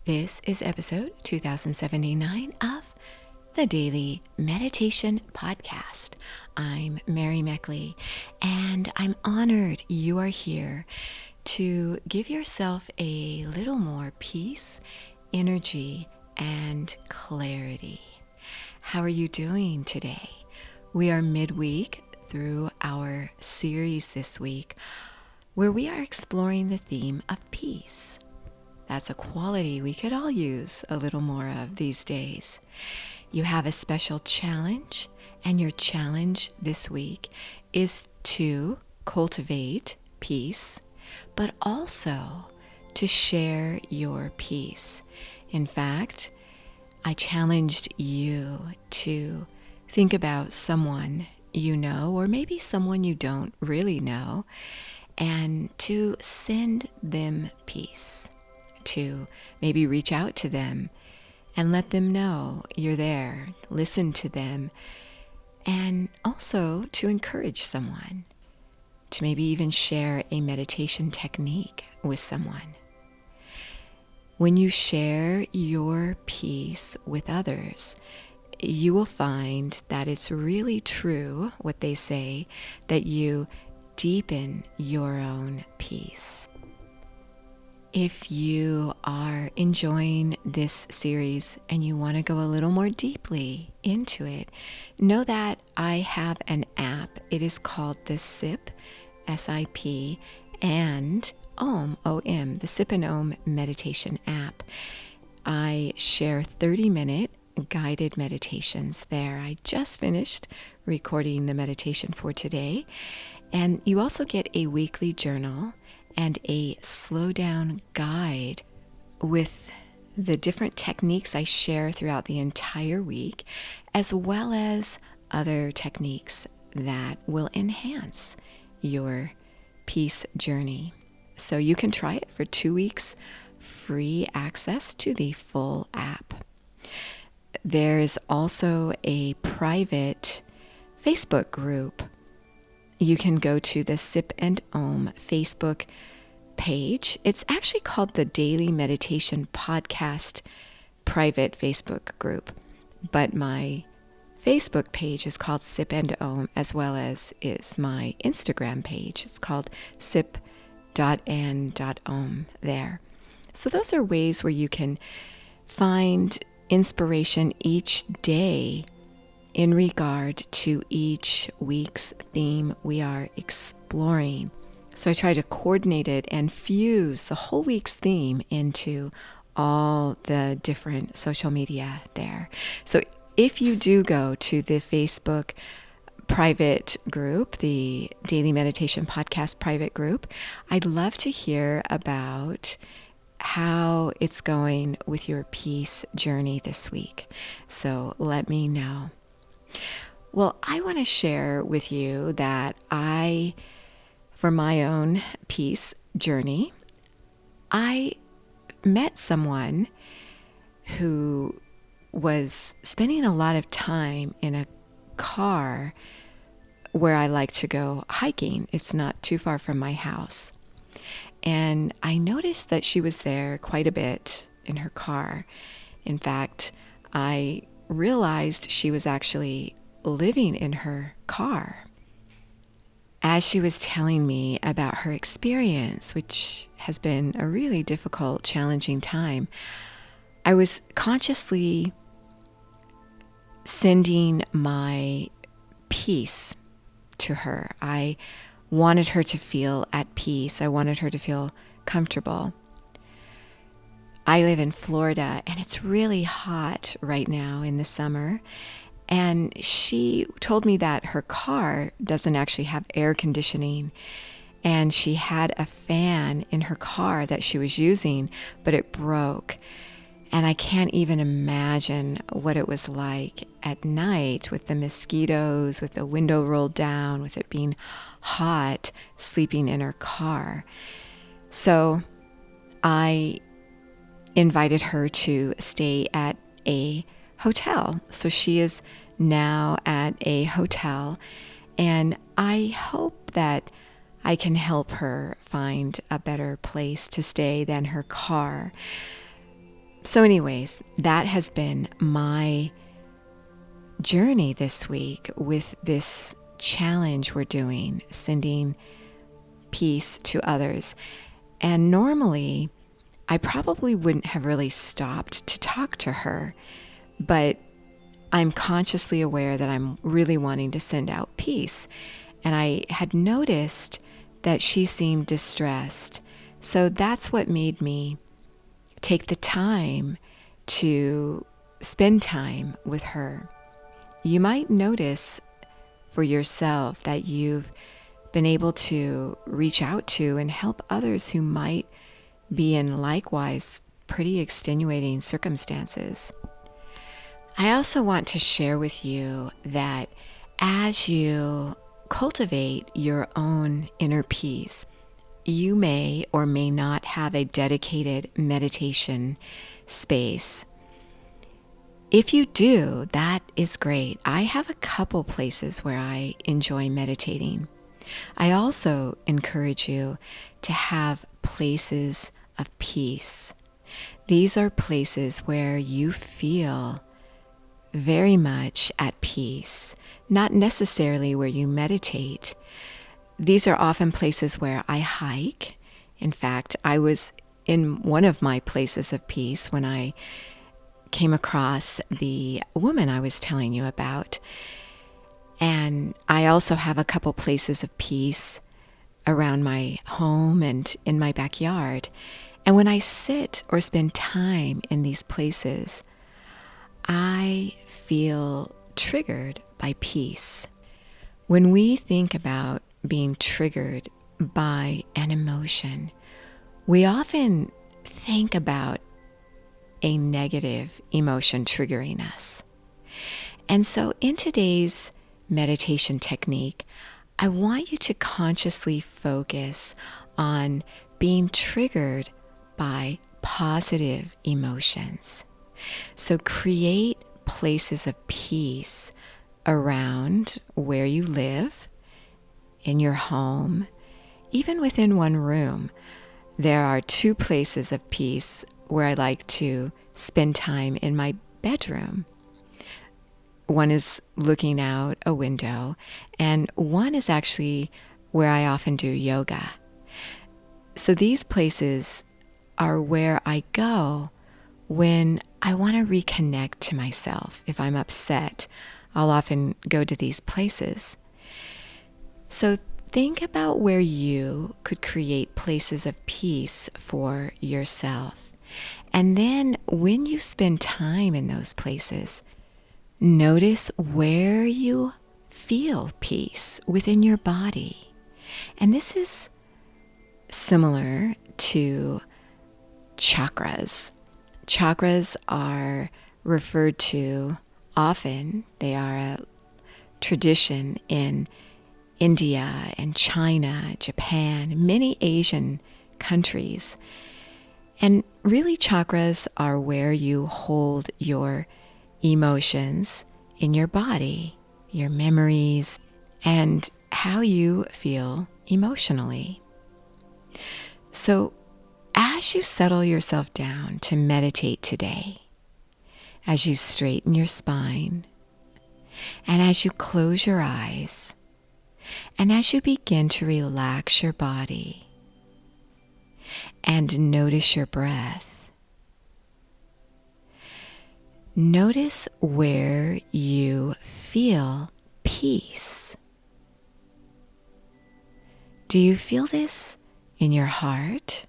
This is episode 2079 of the Daily Meditation Podcast. I'm Mary Meckley, and I'm honored you are here to give yourself a little more peace, energy, and clarity. How are you doing today? We are midweek through our series this week, where we are exploring the theme of peace. That's a quality we could all use a little more of these days. You have a special challenge, and your challenge this week is to cultivate peace, but also to share your peace. In fact, I challenged you to think about someone you know, or maybe someone you don't really know, and to send them peace. To maybe reach out to them and let them know you're there, listen to them, and also to encourage someone, to maybe even share a meditation technique with someone. When you share your peace with others, you will find that it's really true what they say, that you deepen your own peace. If you are enjoying this series and you want to go a little more deeply into it, know that I have an app. It is called the SIP, S-I-P, and OM, O-M, the SIP and OM meditation app. I share 30-minute guided meditations there. I just finished recording the meditation for today. And you also get a weekly journal and a slow down guide with the different techniques I share throughout the entire week, as well as other techniques that will enhance your peace journey. So you can try it for 2 weeks, free access to the full app. There's also a private Facebook group. You can go to the Sip and Om Facebook page. It's actually called the Daily Meditation Podcast private Facebook group, but my Facebook page is called Sip and Om, as well as is my Instagram page. It's called sip.and.om there. So those are ways where you can find inspiration each day in regard to each week's theme we are exploring. So I try to coordinate it and fuse the whole week's theme into all the different social media there. So if you do go to the Facebook private group, the Daily Meditation Podcast private group, I'd love to hear about how it's going with your peace journey this week. So let me know. Well, I want to share with you that for my own peace journey, I met someone who was spending a lot of time in a car where I like to go hiking. It's not too far from my house. And I noticed that she was there quite a bit in her car. In fact, I realized she was actually living in her car. As she was telling me about her experience, which has been a really difficult, challenging time, I was consciously sending my peace to her. I wanted her to feel at peace. I wanted her to feel comfortable. I live in Florida, and it's really hot right now in the summer. And she told me that her car doesn't actually have air conditioning. And she had a fan in her car that she was using, but it broke. And I can't even imagine what it was like at night with the mosquitoes, with the window rolled down, with it being hot, sleeping in her car. So I invited her to stay at a hotel. So she is now at a hotel, and I hope that I can help her find a better place to stay than her car. So anyways, that has been my journey this week with this challenge we're doing, sending peace to others. And normally, I probably wouldn't have really stopped to talk to her, but I'm consciously aware that I'm really wanting to send out peace. And I had noticed that she seemed distressed. So that's what made me take the time to spend time with her. You might notice for yourself that you've been able to reach out to and help others who might be in likewise pretty extenuating circumstances. I also want to share with you that as you cultivate your own inner peace, you may or may not have a dedicated meditation space. If you do, that is great. I have a couple places where I enjoy meditating. I also encourage you to have places of peace. These are places where you feel very much at peace, not necessarily where you meditate. These are often places where I hike. In fact, I was in one of my places of peace when I came across the woman I was telling you about. And I also have a couple places of peace around my home and in my backyard. And when I sit or spend time in these places, I feel triggered by peace. When we think about being triggered by an emotion, we often think about a negative emotion triggering us. And so in today's meditation technique, I want you to consciously focus on being triggered by positive emotions. So create places of peace around where you live, in your home, even within one room. There are two places of peace where I like to spend time in my bedroom. One is looking out a window, and one is actually where I often do yoga. So these places are where I go when I want to reconnect to myself. If I'm upset, I'll often go to these places. So think about where you could create places of peace for yourself. And then when you spend time in those places, notice where you feel peace within your body. And this is similar to chakras. Chakras are referred to often, they are a tradition in India and China, Japan, many Asian countries. And really, chakras are where you hold your emotions in your body, your memories, and how you feel emotionally. So, as you settle yourself down to meditate today, as you straighten your spine, and as you close your eyes, and as you begin to relax your body, and notice your breath, notice where you feel peace. Do you feel this in your heart?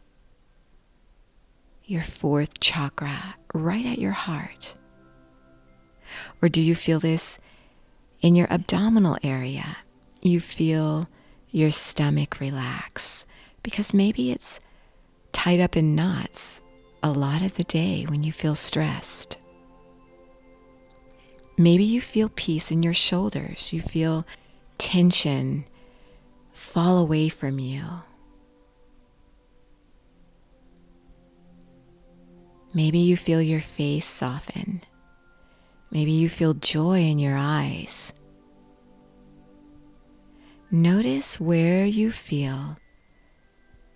Your fourth chakra, right at your heart? Or do you feel this in your abdominal area? You feel your stomach relax because maybe it's tied up in knots a lot of the day when you feel stressed. Maybe you feel peace in your shoulders. You feel tension fall away from you. Maybe you feel your face soften. Maybe you feel joy in your eyes. Notice where you feel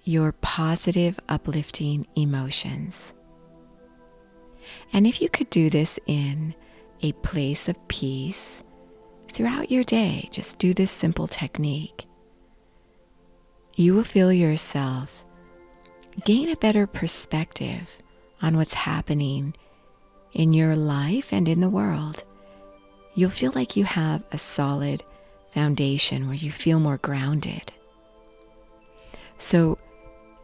your positive, uplifting emotions. And if you could do this in a place of peace throughout your day, just do this simple technique, you will feel yourself gain a better perspective on what's happening in your life and in the world. You'll feel like you have a solid foundation where you feel more grounded. So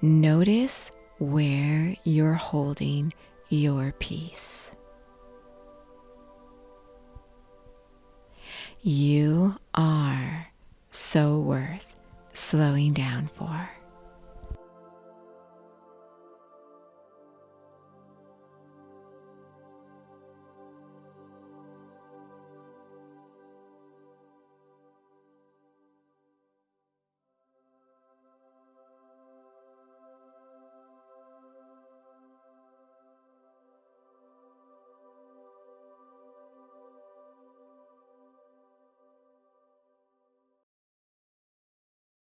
notice where you're holding your peace. You are so worth slowing down for.